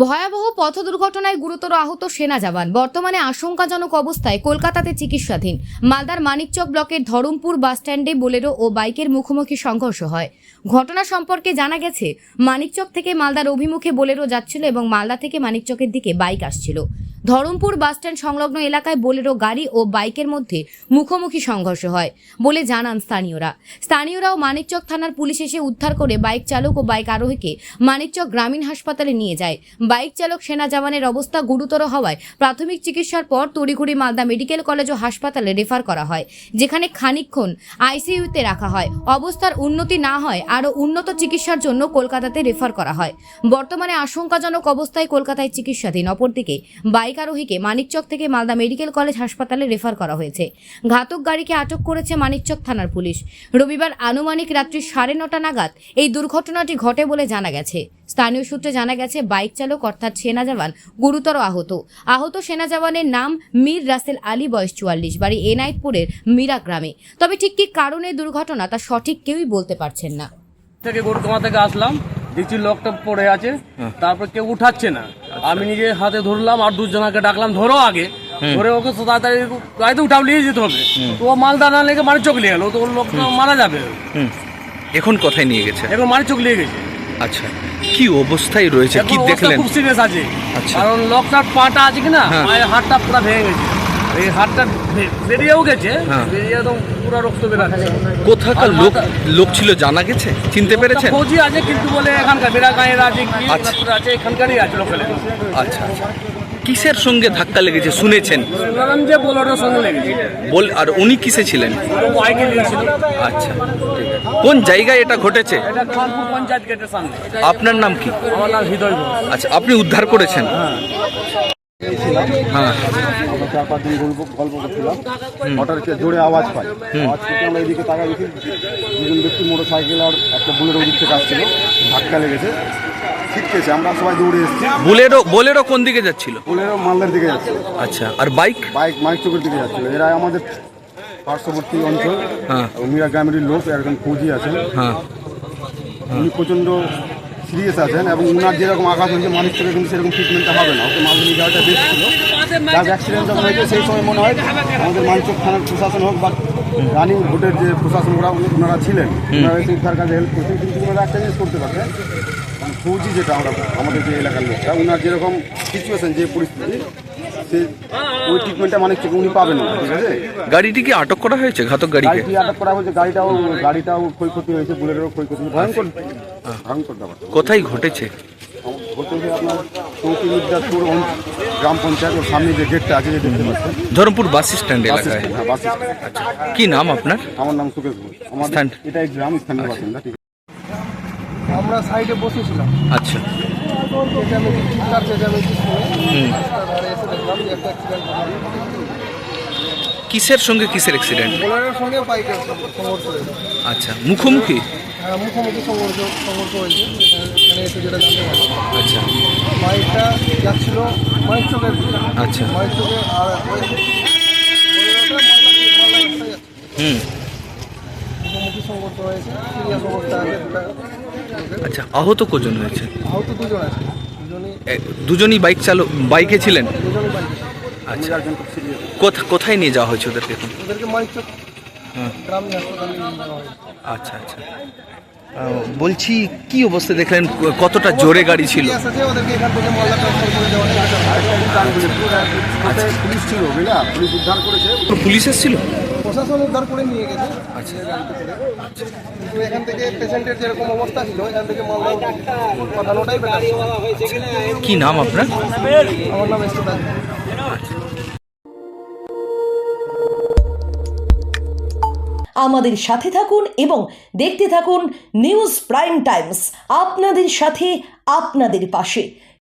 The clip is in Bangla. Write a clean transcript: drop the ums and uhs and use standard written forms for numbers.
ভয়াবহ পথ দুর্ঘটনায় গুরুতর আহত সেনা জওয়ান বর্তমানে আশঙ্কাজনক অবস্থায় কলকাতাতে চিকিৎসাধীন। মালদার মানিকচক ব্লকের ধরমপুর বাসস্ট্যান্ডে বোলেরো ও বাইকের মুখোমুখি সংঘর্ষ হয়। ঘটনা সম্পর্কে জানা গেছে, মানিকচক থেকে মালদার অভিমুখে বোলেরো যাচ্ছিল এবং মালদা থেকে মানিকচকের দিকে বাইক আসছিল। ধরমপুর বাসস্ট্যান্ড সংলগ্ন এলাকায় বোলেরো গাড়ি ও বাইকের মধ্যে মুখোমুখি সংঘর্ষ হয় বলে জানান স্থানীয়রাও মানিকচক থানার পুলিশ এসে উদ্ধার করে বাইক চালক ও বাইক আরোহীকে মানিকচক গ্রামীণ হাসপাতালে নিয়ে যায়। বাইক চালক সেনা জওয়ানের অবস্থা গুরুতর হওয়ায় প্রাথমিক চিকিৎসার পর তড়িঘড়ি মালদা মেডিকেল কলেজ ও হাসপাতালে রেফার করা হয়, যেখানে খানিকক্ষণ আইসিইউতে রাখা হয়। অবস্থার উন্নতি না হয় আরও উন্নত চিকিৎসার জন্য কলকাতাতে রেফার করা হয়। বর্তমানে আশঙ্কাজনক অবস্থায় কলকাতায় চিকিৎসাধীন। অপরদিকে বাইক আরোহীকে মানিকচক থেকে মালদা মেডিকেল কলেজ হাসপাতালে রেফার করা হয়েছে। ঘাতক গাড়িকে আটক করেছে মানিকচক থানার পুলিশ। রবিবার আনুমানিক রাত্রি 9:30 নাগাদ এই দুর্ঘটনাটি ঘটে বলে জানা গেছে। স্থানীয় সূত্রে জানা গেছে, বাইক চালক অর্থাৎ সেনা জওয়ান গুরুতর আহত সেনা জওয়ানের নাম মীর রাসেল আলী, বয়স 44, বাড়ি এনায়েতপুরের মীরা গ্রামে। তবে ঠিক কি কারণে দুর্ঘটনা তা সঠিক কেউই বলতে পারছেন না। থেকে গরুটোঙা থেকে আসলাম, দেখছি লোকটা পড়ে আছে, তারপর কেউ উঠাচ্ছে না। আমি নিজে হাতে ধরলাম আর দুজনকে ডাকলাম, ধরো আগে, ধরে ওকে তাড়াতাড়ি গাড়িতে উঠাও নিয়ে যেতে হবে। তো ও মালদা না লেগে মানিকচক নিয়ে গেল, তো ওর লোকটা মারা যাবে। এখন কোথায় নিয়ে গেছে? এখন মানিকচক নিয়ে গেছে। আচ্ছা, কি অবস্থায় রয়েছে, কি দেখলেন? খুব সিরিয়াস আছে, আচ্ছা। কারণ লোকটার পাটা আছে কিনা, পায়ের হাড়টা পুরো ভেঙে গেছে, এই হাড়টা বেরিয়েও গেছে, বেরিয়ে একদম পুরো রক্ত বেরাচ্ছে। কোথাকার লোক ছিল জানা গেছে? চিনতে পেরেছেন? ফৌজি আছে, কিন্তু বলে এখানকার বেড়া গাঁয়ের আছে, কি আছে, এখানকারই আছে লোকাল। আচ্ছা আচ্ছা, কিসের সঙ্গে ধাক্কা লেগেছে শুনেছেন? শুনলাম যে বোলেরোর সঙ্গে লেগেছে। আর উনি কিসে ছিলেন? বাইকে নিয়েছিল। আচ্ছা, কোন জায়গায় এটা ঘটেছে? এটা খানপুর পঞ্চায়েত গেটের সামনে। আপনার নাম কি? আমার নাম হৃদয় ঘোষ। আচ্ছা, আপনি উদ্ধার করেছেন? হ্যাঁ, আমরা 4-5 দিন গল্প করছিলাম, হঠাৎ জোরে আওয়াজ পাই। আওয়াজ থেকে আমরা এদিকে তাকাই, দেখি দুজন ব্যক্তি মোটর সাইকেল আর একটা বুলেরো দিক থেকে আসছিল, ধাক্কা লেগেছে, ছিটকেছে। আমরা সবাই দৌড়ে এসেছি। বোলেরো কোন দিকে যাচ্ছিল? বুলেরো মালদার দিকে যাচ্ছিল। আচ্ছা, আর বাইক? মানিকচকের দিকে যাচ্ছিল। এরা আমাদের পার্শ্ববর্তী অঞ্চল, মীরা গ্রামের লোক, একজন ফৌজি আছেন, উনি প্রচণ্ড সিরিয়াস আছেন এবং উনার যেরকম আঘাত হয়েছে মানিকচকে কিন্তু সেরকম ট্রিটমেন্টটা হবে না। ওকে মালদা নিয়ে যাওয়াটা বেশ ছিল। যার অ্যাক্সিডেন্ট যখন হয়েছে সেই সময় মনে হয় আমাদের মানিকচক থানার প্রশাসন হোক বা রানিং ভোটের যে প্রশাসন ওনারা ছিলেন, ওনারা এসে উদ্ধার কাজে হেল্প করছেন। কিন্তু ওনারা একটা জিনিস করতে পারবেন, ফৌজি যেটা আমাদের যে এলাকার লোকটা, ওনার যেরকম সিচুয়েশন, যে পরিস্থিতি, সে ওই ট্রিটমেন্টটা মানিকচকে উনি পাবেন না। ঠিক আছে, গাড়িটিকে আটক করা হয়েছে? ঘাতক গাড়িকে আটক করা হয়েছে। গাড়িটাও ক্ষয়ক্ষতি হয়েছে, বুলেরও ক্ষয়ক্ষতি, ভয়ঙ্কর ব্যাপার। কোথায় ঘটেছে? ঘটেছে আপনার চৌকি মির্জাপুর গ্রাম পঞ্চায়েত, ওর সামনে যে গেটটা আছে, যে দেখতে পাচ্ছেন, ধরমপুর বাস স্ট্যান্ড এলাকায়। হ্যাঁ, বাস স্ট্যান্ড। আচ্ছা, কি নাম আপনার? আমার নাম সুকেশ ঘোষ। আমাদের এটাই গ্রাম, স্থানীয় বাসিন্দা। ঠিক আছে, আমরা সাইডে বসেছিলাম। আচ্ছা, কিসের সঙ্গে কিসের অ্যাক্সিডেন্ট? বোলেরোর সঙ্গে বাইকের সংঘর্ষ হয়েছে। আচ্ছা, মুখোমুখি? হ্যাঁ, মুখোমুখি সংঘর্ষ হয়েছে। এখানে এসে যেটা জানতে পারলাম, আচ্ছা, বাইকটা যাচ্ছিল মানিকচকের দিকে। আচ্ছা, মানিকচকে আর মুখোমুখি সংঘর্ষ হয়েছে। সিরিয়াস অবস্থা আছে দুটা। আচ্ছা, আহত কজন হয়েছে? আহত দুজন আছে, দুজনই বাইকে ছিলেন? দুজনই বাইকে। আচ্ছা, কোথায় নিয়ে যাওয়া হয়েছে ওদেরকে এখন? ওদেরকে মানিকচক গ্রামীণ হাসপাতালে নিয়ে যাওয়া হয়েছে। আচ্ছা আচ্ছা, বলছি কি অবস্থা দেখলেন? কতটা জোরে গাড়ি ছিল? সিরিয়াস আছে, ওদেরকে এখান থেকে মালদা ট্রান্সফার করে দেওয়া হয়েছে। পুলিশ ছিল, বুঝলা, পুলিশ উদ্ধার করেছে। পুলিশ এসেছিল? প্রশাসন উদ্ধার করে নিয়ে গেছে। আচ্ছা, কিন্তু এখান থেকে পেশেন্টের যেরকম অবস্থা ছিল, এখান থেকে মালদা পাঠানোটাই বেটার। কি নাম আপনার? আমার নাম এসে আমাদের সাথে থাকুন এবং দেখতে থাকুন নিউজ প্রাইম টাইমস, আপনাদের সাথে, আপনাদের পাশে।